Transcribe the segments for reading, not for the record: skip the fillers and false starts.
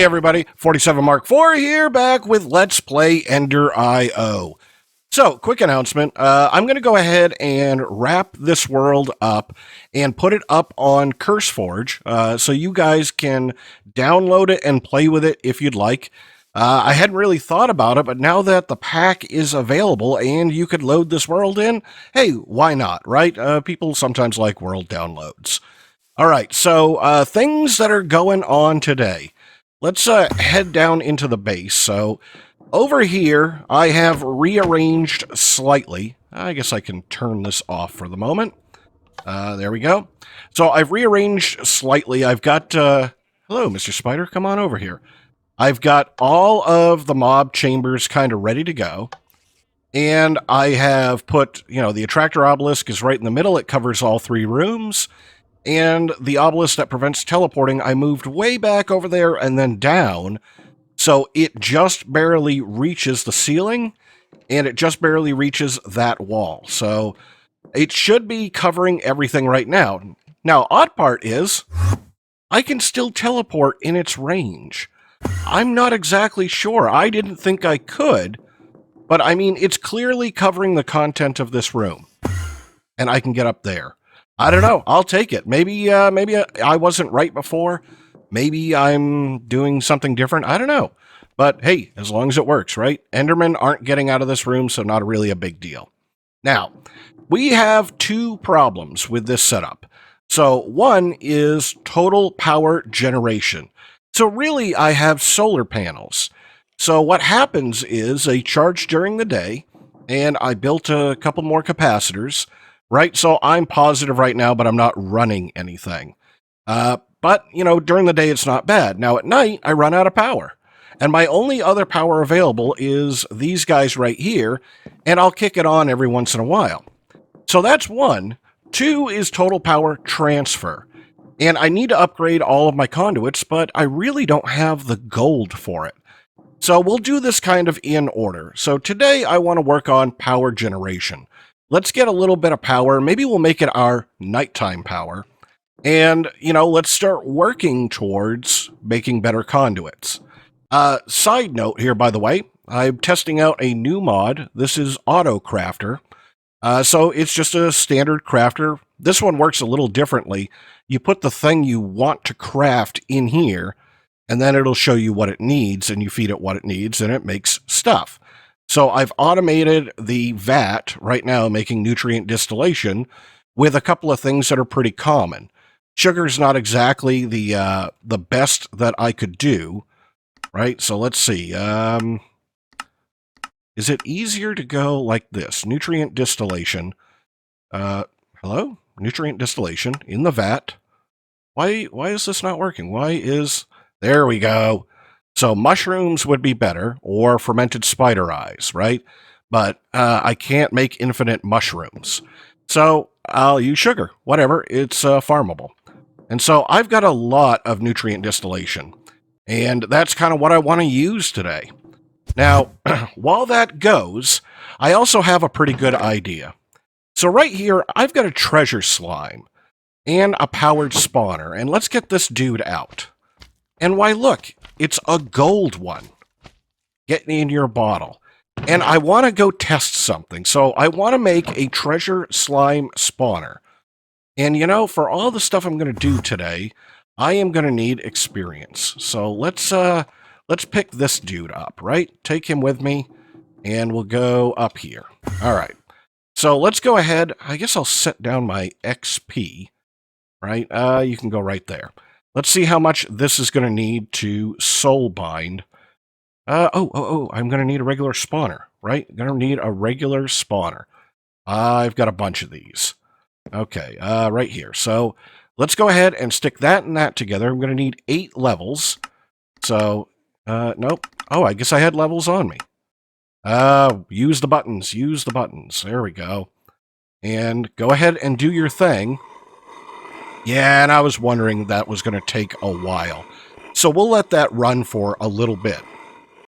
Hey everybody, 47 Mark IV here, back with Let's Play EnderIO. So, quick announcement, I'm going to go ahead and wrap this world up and put it up on CurseForge, so you guys can download it and play with it if you'd like. I hadn't really thought about it, but now that the pack is available and you could load this world in, hey, why not, right? People sometimes like world downloads. Alright, so things that are going on today. Let's head down into the base. So over here, I have rearranged slightly. I guess I can turn this off for the moment. There we go. So I've rearranged slightly. I've got, hello, Mr. Spider, come on over here. I've got all of the mob chambers kind of ready to go. And I have put, the attractor obelisk is right in the middle. It covers all 3 rooms. And the obelisk that prevents teleporting, I moved way back over there and then down, so it just barely reaches the ceiling, and it just barely reaches that wall. So it should be covering everything right now. Now, odd part is, I can still teleport in its range. I'm not exactly sure. I didn't think I could, but I mean, it's clearly covering the content of this room, and I can get up there. I don't know. I'll take it. Maybe I wasn't right before. Maybe I'm doing something different. I don't know. But hey, as long as it works, right? Endermen aren't getting out of this room, so not really a big deal. Now, we have 2 problems with this setup. So one is total power generation. So really, I have solar panels. So what happens is they charge during the day, and I built a couple more capacitors. Right, so I'm positive right now, but I'm not running anything. But, during the day it's not bad. Now at night, I run out of power. And my only other power available is these guys right here, and I'll kick it on every once in a while. So that's 1. 2 is total power transfer. And I need to upgrade all of my conduits, but I really don't have the gold for it. So we'll do this kind of in order. So today I want to work on power generation. Let's get a little bit of power. Maybe we'll make it our nighttime power. And, let's start working towards making better conduits. Side note here, by the way, I'm testing out a new mod. This is Auto Crafter. So it's just a standard crafter. This one works a little differently. You put the thing you want to craft in here, and then it'll show you what it needs, and you feed it what it needs, and it makes stuff. So I've automated the vat right now, making nutrient distillation with a couple of things that are pretty common. Sugar's not exactly the best that I could do, right? So let's see. Is it easier to go like this? Nutrient distillation. Hello? Nutrient distillation in the vat. Why is this not working? There we go. So mushrooms would be better, or fermented spider eyes, right? But I can't make infinite mushrooms. So I'll use sugar, whatever, it's farmable. And so I've got a lot of nutrient distillation, and that's kind of what I want to use today. Now, while that goes, I also have a pretty good idea. So right here, I've got a treasure slime and a powered spawner, and let's get this dude out. And why, look, it's a gold one. Get in your bottle. And I want to go test something. So I want to make a treasure slime spawner. And for all the stuff I'm going to do today, I am going to need experience. So let's pick this dude up, right? Take him with me, and we'll go up here. All right. So let's go ahead. I guess I'll set down my XP, right? You can go right there. Let's see how much this is going to need to soul bind. I'm going to need a regular spawner, right? Going to need a regular spawner. I've got a bunch of these. Okay, right here. So let's go ahead and stick that and that together. I'm going to need 8 levels. So, nope. Oh, I guess I had levels on me. Use the buttons. Use the buttons. There we go. And go ahead and do your thing. Yeah, and I was wondering that was going to take a while. So we'll let that run for a little bit.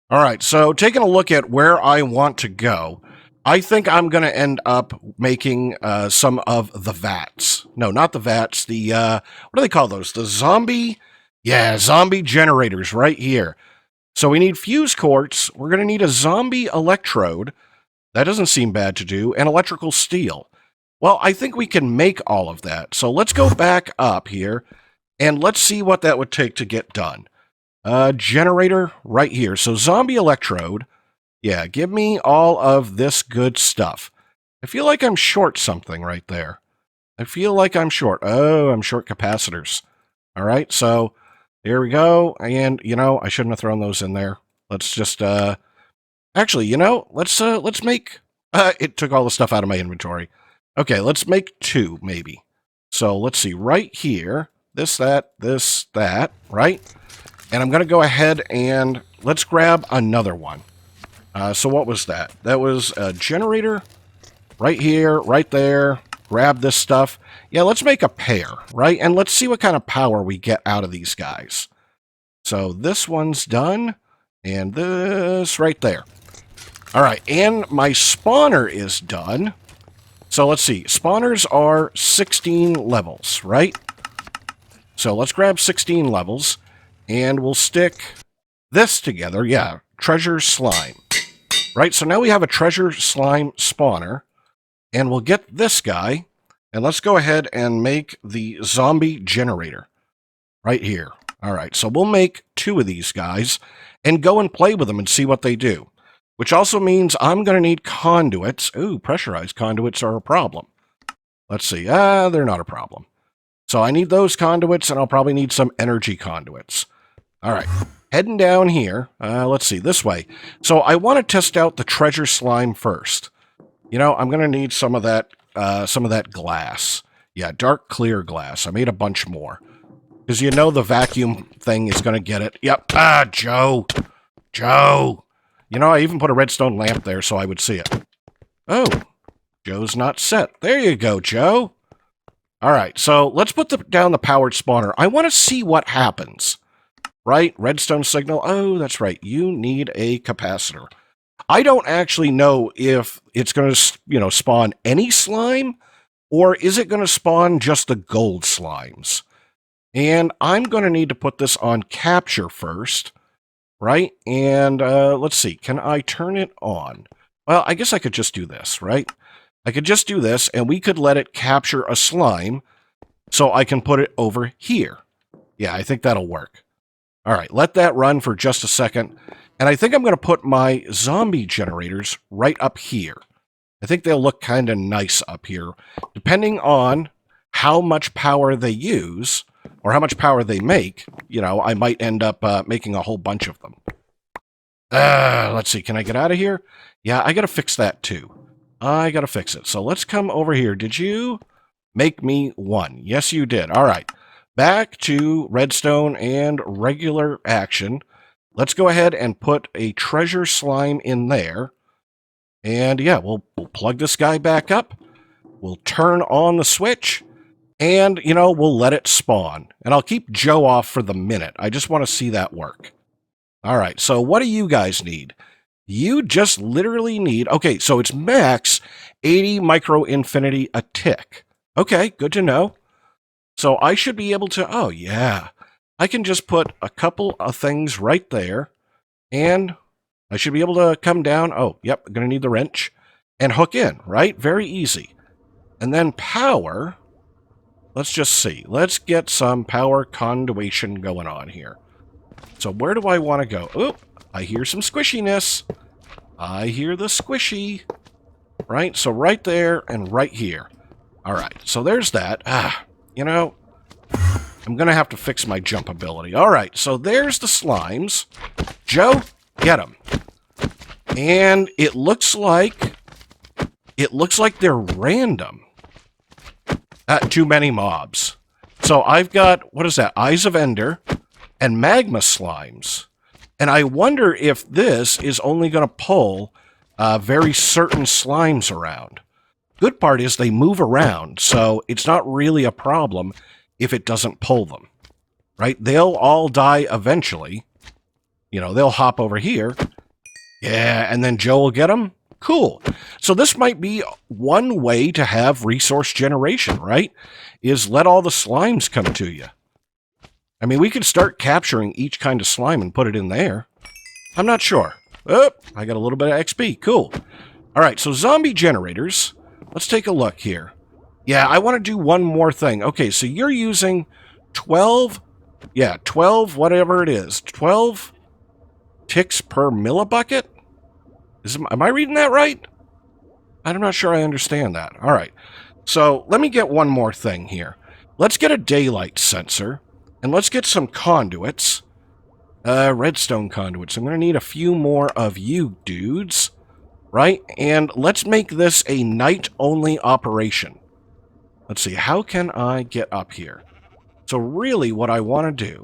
All right, so taking a look at where I want to go, I think I'm going to end up making some of the vats. No, not the vats. The, what do they call those? The zombie Yeah, zombie generators right here. So we need fuse quartz. We're going to need a zombie electrode. That doesn't seem bad to do. And electrical steel. Well, I think we can make all of that. So let's go back up here and let's see what that would take to get done. Generator right here. So zombie electrode. Yeah, give me all of this good stuff. I feel like I'm short something right there. I feel like I'm short. Oh, I'm short capacitors. All right, so there we go. And, I shouldn't have thrown those in there. Let's just, actually, let's make, it took all the stuff out of my inventory. Okay, let's make 2, maybe. So let's see, right here, this, that, right? And I'm going to go ahead and let's grab another one. So what was that? That was a generator right here, right there. Grab this stuff. Yeah, let's make a pair, right? And let's see what kind of power we get out of these guys. So this one's done, and this right there. All right, and my spawner is done. So let's see. Spawners are 16 levels, right? So let's grab 16 levels, and we'll stick this together. Yeah, treasure slime. Right, so now we have a treasure slime spawner, and we'll get this guy, and let's go ahead and make the zombie generator right here. All right, so we'll make 2 of these guys and go and play with them and see what they do, which also means I'm going to need conduits. Ooh, pressurized conduits are a problem. Let's see. They're not a problem. So I need those conduits, and I'll probably need some energy conduits. All right. Heading down here, let's see, this way. So I want to test out the treasure slime first. I'm going to need some of that glass. Yeah, dark clear glass. I made a bunch more. Because the vacuum thing is going to get it. Yep. Joe. I even put a redstone lamp there so I would see it. Oh, Joe's not set. There you go, Joe. All right, so let's put down the powered spawner. I want to see what happens. Right? Redstone signal. Oh, that's right. You need a capacitor. I don't actually know if it's going to, spawn any slime, or is it going to spawn just the gold slimes? And I'm going to need to put this on capture first, right? And let's see. Can I turn it on? Well, I guess I could just do this, right? I could just do this, and we could let it capture a slime, so I can put it over here. Yeah, I think that'll work. All right, let that run for just a second. And I think I'm going to put my zombie generators right up here. I think they'll look kind of nice up here. Depending on how much power they use, or how much power they make, I might end up making a whole bunch of them. Let's see, can I get out of here? Yeah, I got to fix that too. I got to fix it. So let's come over here. Did you make me 1? Yes, you did. All right. Back to redstone and regular action. Let's go ahead and put a treasure slime in there. And yeah, we'll plug this guy back up. We'll turn on the switch. And, we'll let it spawn. And I'll keep Joe off for the minute. I just want to see that work. All right, so what do you guys need? You just literally need... Okay, so it's max 80 micro infinity a tick. Okay, good to know. So I should be able to, oh yeah, I can just put a couple of things right there, and I should be able to come down, oh, yep, I'm going to need the wrench, and hook in, right? Very easy. And then power, let's just see. Let's get some power conduation going on here. So where do I want to go? Oh, I hear some squishiness. I hear the squishy, right? So right there and right here. All right, so there's that. I'm going to have to fix my jump ability. All right, so there's the slimes. Joe, get them. And it looks like they're random. Too many mobs. So I've got, what is that? Eyes of Ender and magma slimes. And I wonder if this is only going to pull very certain slimes around. Good part is they move around, so it's not really a problem if it doesn't pull them, right? They'll all die eventually. They'll hop over here. Yeah, and then Joe will get them. Cool. So this might be one way to have resource generation, right? Is let all the slimes come to you. I mean, we could start capturing each kind of slime and put it in there. I'm not sure. Oh, I got a little bit of XP. Cool. All right, so zombie generators. Let's take a look here. Yeah, I want to do one more thing. Okay, so you're using 12, 12, whatever it is, 12 ticks per millibucket? Am I reading that right? I'm not sure I understand that. All right, so let me get one more thing here. Let's get a daylight sensor, and let's get some conduits. Redstone conduits. I'm going to need a few more of you dudes, right? And let's make this a night-only operation. Let's see, how can I get up here? So really what I want to do,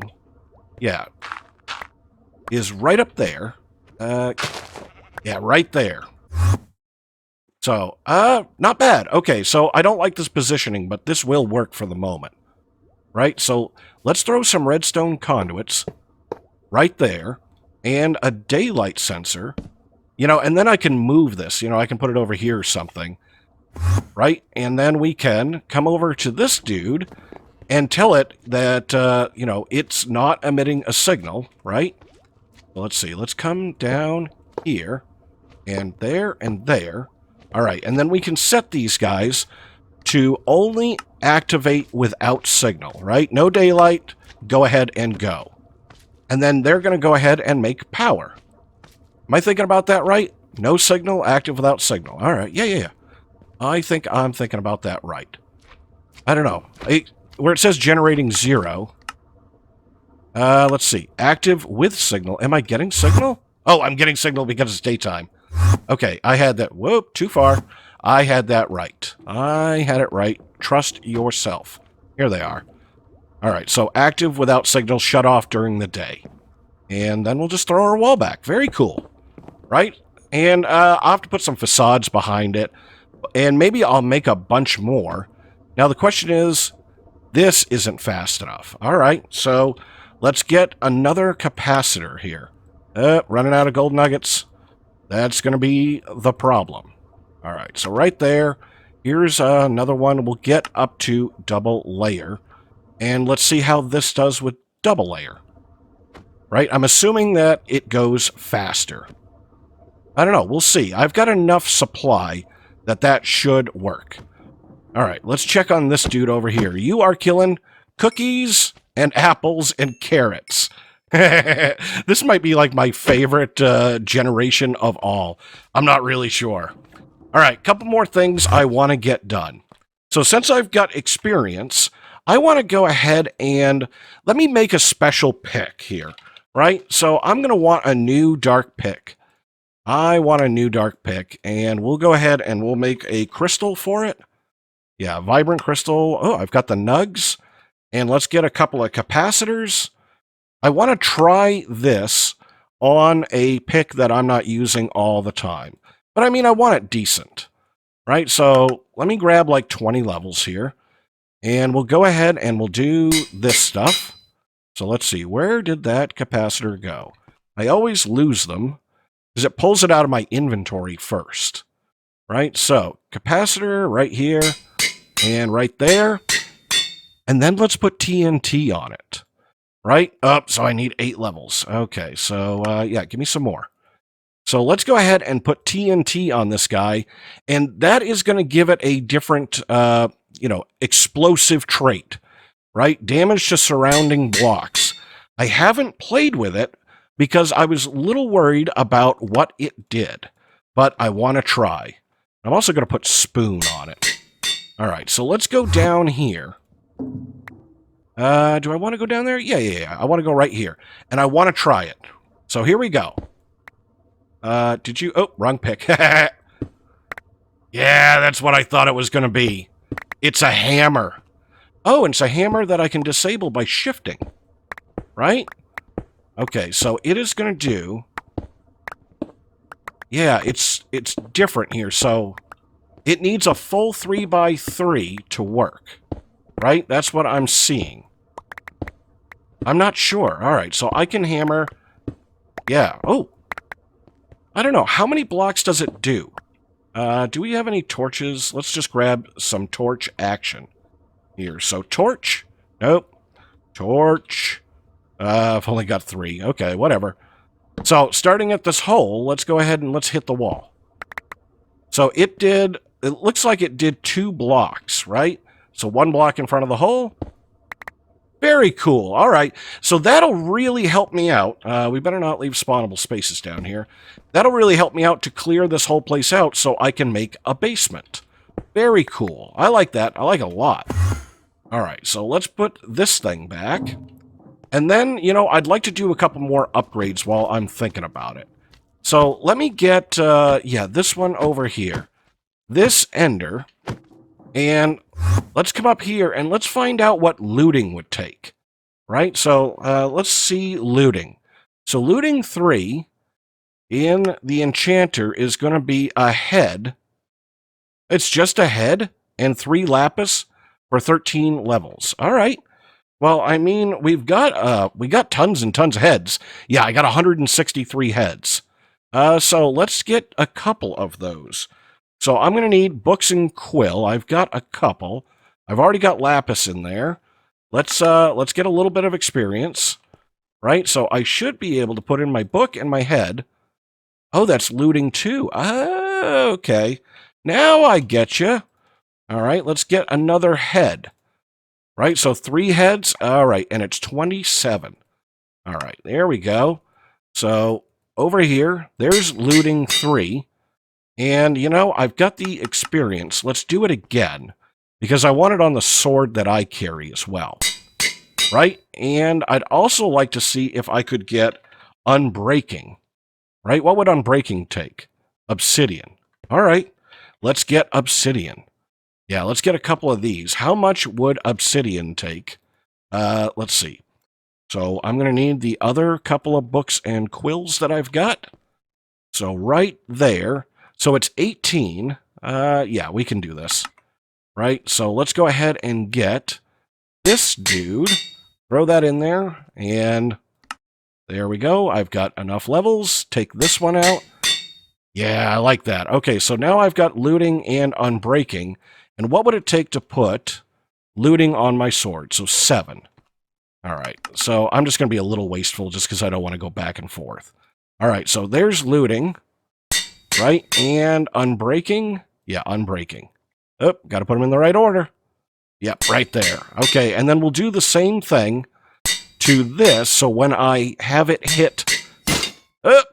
yeah, is right up there. Yeah, right there. So, not bad. Okay, so I don't like this positioning, but this will work for the moment. Right? So let's throw some redstone conduits right there and a daylight sensor. You know, and then I can move this. You know, I can put it over here or something. Right? And then we can come over to this dude and tell it that, you know, it's not emitting a signal, right? Well, let's see. Let's come down here and there and there. All right, and then we can set these guys to only activate without signal, right? No daylight, go ahead and go. And then they're going to go ahead and make power. Am I thinking about that right? No signal, active without signal. All right, yeah. I think I'm thinking about that right. I don't know. Where it says generating 0. Let's see. Active with signal. Am I getting signal? Oh, I'm getting signal because it's daytime. Okay, I had that. Whoop, too far. I had that right. I had it right. Trust yourself. Here they are. All right, so active without signal, shut off during the day. And then we'll just throw our wall back. Very cool. Right? And I'll have to put some facades behind it. And maybe I'll make a bunch more. Now, the question is, this isn't fast enough. All right, so let's get another capacitor here. Running out of gold nuggets. That's going to be the problem. All right, so right there, here's another one. We'll get up to double layer. And let's see how this does with double layer. Right, I'm assuming that it goes faster. I don't know, we'll see. I've got enough supply that should work. All right, let's check on this dude over here. You are killing cookies and apples and carrots. This might be like my favorite generation of all. I'm not really sure. All right, couple more things I want to get done. So since I've got experience, I want to go ahead and let me make a special pick here, right? So I'm going to want a new dark pick. I want a new dark pick, and we'll go ahead and we'll make a crystal for it. Yeah, vibrant crystal. Oh, I've got the nugs. And let's get a couple of capacitors. I want to try this on a pick that I'm not using all the time. But I mean, I want it decent, right? So let me grab like 20 levels here. And we'll go ahead and we'll do this stuff. So let's see, where did that capacitor go? I always lose them because it pulls it out of my inventory first, right? So capacitor right here and right there. And then let's put TNT on it, right? So I need 8 levels. Okay, so yeah, give me some more. So let's go ahead and put TNT on this guy. And that is going to give it a different, explosive trait, right? Damage to surrounding blocks. I haven't played with it because I was a little worried about what it did, but I want to try. I'm also going to put spoon on it. All right, so let's go down here. Do I want to go down there? Yeah. I want to go right here, and I want to try it. So here we go. Did you? Oh, wrong pick. Yeah, that's what I thought it was going to be. It's a hammer. Oh, and it's a hammer that I can disable by shifting. Right? Okay, so it is going to do... Yeah, it's different here. So it needs a full 3x3 to work. Right? That's what I'm seeing. I'm not sure. All right, so I can hammer... Yeah. Oh. I don't know. How many blocks does it do? Do we have any torches? Let's just grab some torch action here. So torch. Nope. Torch. I've only got 3. Okay, whatever. So, starting at this hole, let's go ahead and let's hit the wall. So, it looks like it did 2 blocks, right? So, 1 block in front of the hole. Very cool. All right. So, that'll really help me out. We better not leave spawnable spaces down here. That'll really help me out to clear this whole place out so I can make a basement. Very cool. I like that. I like it a lot. All right. So, let's put this thing back. And then, you know, I'd like to do a couple more upgrades while I'm thinking about it. So let me get, this one over here. This ender. And let's come up here and let's find out what looting would take. Right? So let's see looting. So looting 3 in the enchanter is going to be a head. It's just a head and 3 lapis for 13 levels. All right. Well, I mean, we got tons and tons of heads. Yeah, I got 163 heads. So let's get a couple of those. So I'm going to need books and quill. I've got a couple. I've already got lapis in there. Let's get a little bit of experience, right? So I should be able to put in my book and my head. Oh, that's looting too. Okay. Now I get you. All right, let's get another head. Right, so 3 heads. All right, and it's 27. All right, there we go. So over here, there's looting 3. And, you know, I've got the experience. Let's do it again. Because I want it on the sword that I carry as well. Right? And I'd also like to see if I could get unbreaking. Right? What would unbreaking take? Obsidian. All right, let's get obsidian. Yeah, let's get a couple of these. How much would obsidian take? Let's see. So I'm going to need the other couple of books and quills that I've got. So right there. So it's 18. Yeah, we can do this. Right? So let's go ahead and get this dude. Throw that in there. And there we go. I've got enough levels. Take this one out. Yeah, I like that. Okay, so now I've got looting and unbreaking. And what would it take to put looting on my sword? So 7. All right. So I'm just going to be a little wasteful just because I don't want to go back and forth. All right. So there's looting, right? And unbreaking. Yeah, unbreaking. Oh, got to put them in the right order. Yep, right there. Okay. And then we'll do the same thing to this. So when I have it hit, oh,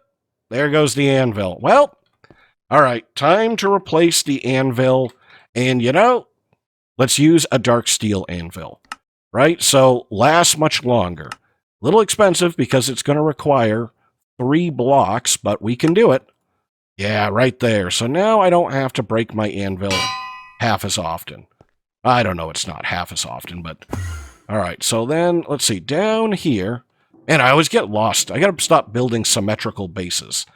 there goes the anvil. Well, all right. Time to replace the anvil. And, you know, let's use a dark steel anvil, right? So lasts much longer. A little expensive because it's going to require 3 blocks, but we can do it. Yeah, right there. So now I don't have to break my anvil half as often. I don't know, it's not half as often, but all right. So then let's see down here. And I always get lost. I got to stop building symmetrical bases.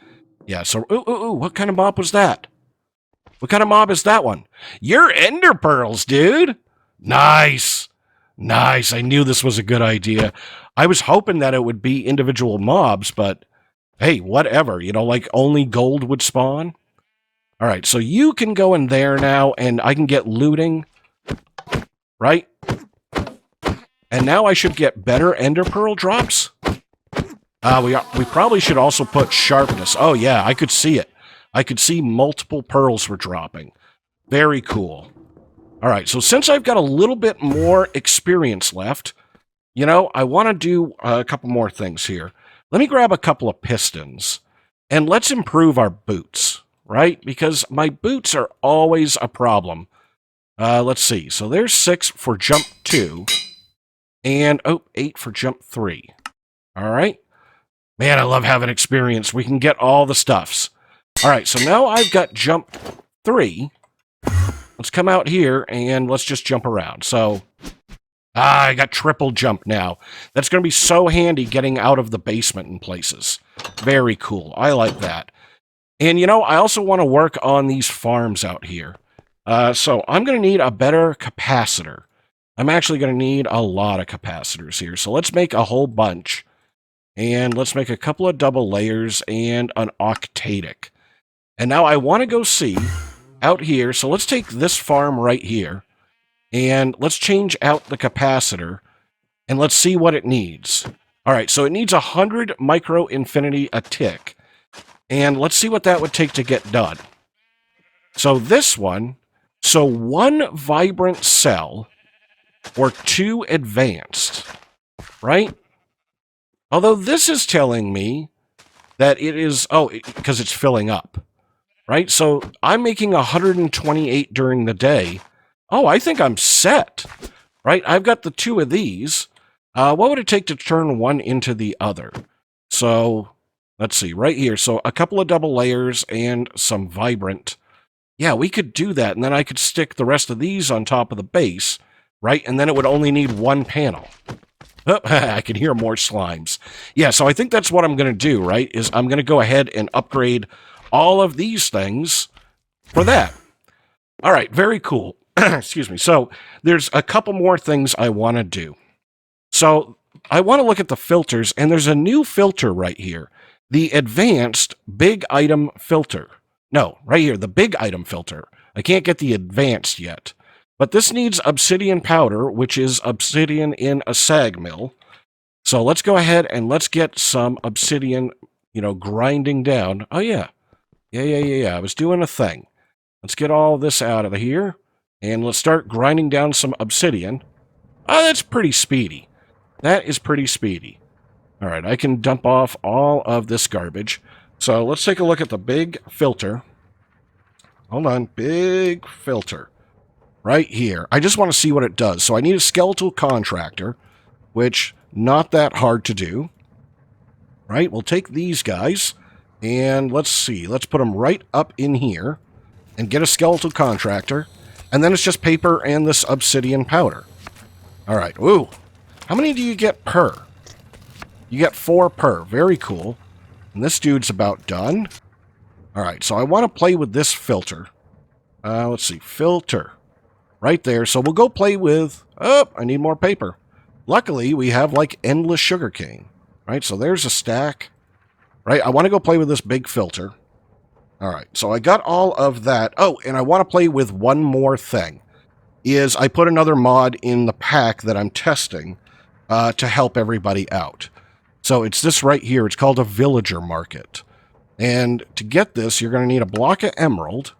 Yeah, so, ooh, what kind of mob was that? What kind of mob is that one? You're ender pearls, dude. Nice. Nice. I knew this was a good idea. I was hoping that it would be individual mobs, but hey, whatever. You know, like only gold would spawn. All right, so you can go in there now, and I can get looting, right? And now I should get better ender pearl drops. We probably should also put sharpness. Oh, yeah, I could see it. I could see multiple pearls were dropping. Very cool. All right, so since I've got a little bit more experience left, you know, I want to do a couple more things here. Let me grab a couple of pistons, and let's improve our boots, right? Because my boots are always a problem. Let's see. So there's 6 for jump 2, and 8 for jump 3. All right. Man, I love having experience. We can get all the stuffs. All right, so now I've got jump 3. Let's come out here and let's just jump around. So, I got triple jump now. That's going to be so handy getting out of the basement in places. Very cool. I like that. And, you know, I also want to work on these farms out here. So, I'm going to need a better capacitor. I'm actually going to need a lot of capacitors here. So, let's make a whole bunch. And let's make a couple of double layers and an octatic. And now I want to go see out here. So let's take this farm right here. And let's change out the capacitor. And let's see what it needs. All right, so it needs 100 micro infinity a tick. And let's see what that would take to get done. So this one, so 1 vibrant cell or 2 advanced, right? Although this is telling me that it is, because it's filling up, right? So I'm making 128 during the day. Oh, I think I'm set, right? I've got the 2 of these. What would it take to turn one into the other? So let's see, right here. So a couple of double layers and some vibrant. Yeah, we could do that, and then I could stick the rest of these on top of the base, right? And then it would only need 1 panel. Oh, I can hear more slimes. Yeah, so I think that's what I'm going to do, right? Is I'm going to go ahead and upgrade all of these things for that. All right, very cool. Excuse me. So there's a couple more things I want to do. So I want to look at the filters, and there's a new filter right here. The advanced big item filter. No, right here, the big item filter. I can't get the advanced yet. But this needs obsidian powder, which is obsidian in a sag mill. So let's go ahead and let's get some obsidian, grinding down. Oh, yeah. Yeah. I was doing a thing. Let's get all this out of here, and let's start grinding down some obsidian. Oh, that's pretty speedy. That is pretty speedy. All right, I can dump off all of this garbage. So let's take a look at the big filter. Hold on, big filter. Right here. I just want to see what it does. So I need a skeletal contractor, which not that hard to do. Right, we'll take these guys, and let's see. Let's put them right up in here and get a skeletal contractor. And then it's just paper and this obsidian powder. All right, ooh. How many do you get per? You get 4 per. Very cool. And this dude's about done. All right, so I want to play with this filter. Let's see, filter. Right there. So we'll go play with... Oh, I need more paper. Luckily, we have, like, endless sugarcane. Right, so there's a stack. Right, I want to go play with this big filter. All right, so I got all of that. Oh, and I want to play with one more thing. Is I put another mod in the pack that I'm testing to help everybody out. So it's this right here. It's called a villager market. And to get this, you're going to need a block of emerald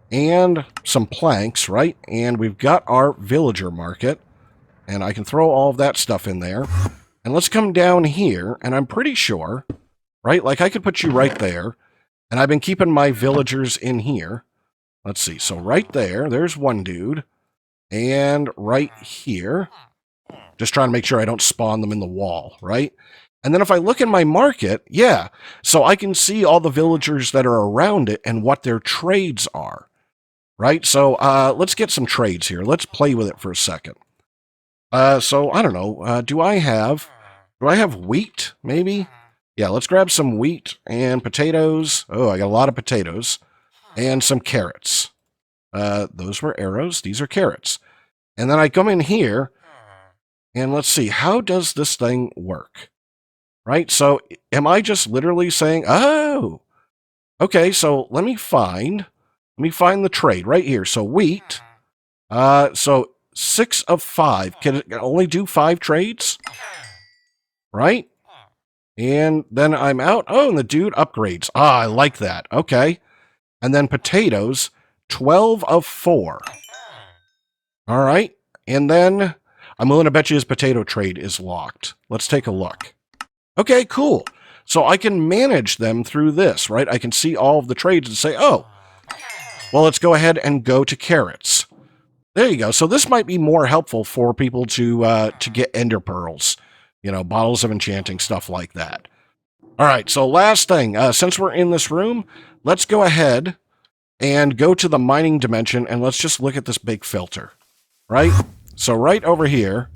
and some planks, right? And we've got our villager market. And I can throw all of that stuff in there. And let's come down here, and I'm pretty sure, right? Like I could put you right there. And I've been keeping my villagers in here. Let's see. So right there, there's one dude. And right here, just trying to make sure I don't spawn them in the wall, right? And then if I look in my market, yeah, so I can see all the villagers that are around it and what their trades are, right? So let's get some trades here. Let's play with it for a second. So I don't know. Do I have wheat, maybe? Yeah, let's grab some wheat and potatoes. Oh, I got a lot of potatoes. And some carrots. Those were arrows. These are carrots. And then I come in here, and let's see, how does this thing work? Right? So am I just literally saying, oh, okay, so let me find the trade right here. So wheat, so 6 of 5. Can it only do 5 trades? Right? And then I'm out. Oh, and the dude upgrades. Ah, I like that. Okay. And then potatoes, 12 of 4. All right. And then I'm willing to bet you his potato trade is locked. Let's take a look. Okay, cool. So I can manage them through this, right? I can see all of the trades and say, oh, well, let's go ahead and go to carrots. There you go. So this might be more helpful for people to get ender pearls, bottles of enchanting, stuff like that. All right. So last thing, since we're in this room, let's go ahead and go to the mining dimension, and let's just look at this big filter, right? So right over here.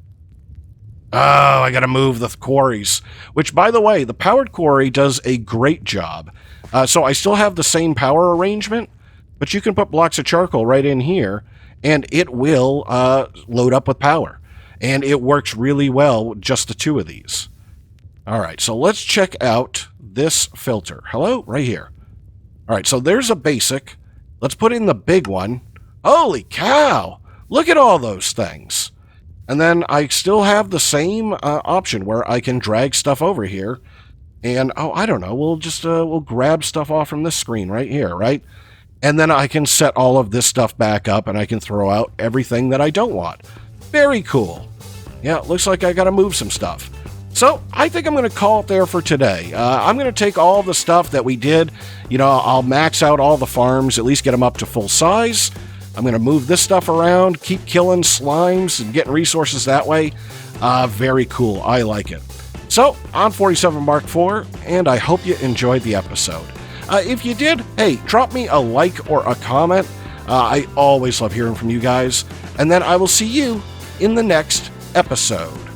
Oh, I got to move the quarries, which, by the way, the powered quarry does a great job. So I still have the same power arrangement, but you can put blocks of charcoal right in here, and it will load up with power. And it works really well, just the 2 of these. All right, so let's check out this filter. Hello? Right here. All right, so there's a basic. Let's put in the big one. Holy cow! Look at all those things. And then I still have the same option where I can drag stuff over here. And, oh, I don't know, we'll grab stuff off from this screen right here, right? And then I can set all of this stuff back up, and I can throw out everything that I don't want. Very cool. Yeah, it looks like I got to move some stuff. So I think I'm going to call it there for today. I'm going to take all the stuff that we did. I'll max out all the farms, at least get them up to full size. I'm going to move this stuff around, keep killing slimes and getting resources that way. Very cool. I like it. So, on 47 Mark IV, and I hope you enjoyed the episode. If you did, hey, drop me a like or a comment. I always love hearing from you guys. And then I will see you in the next episode.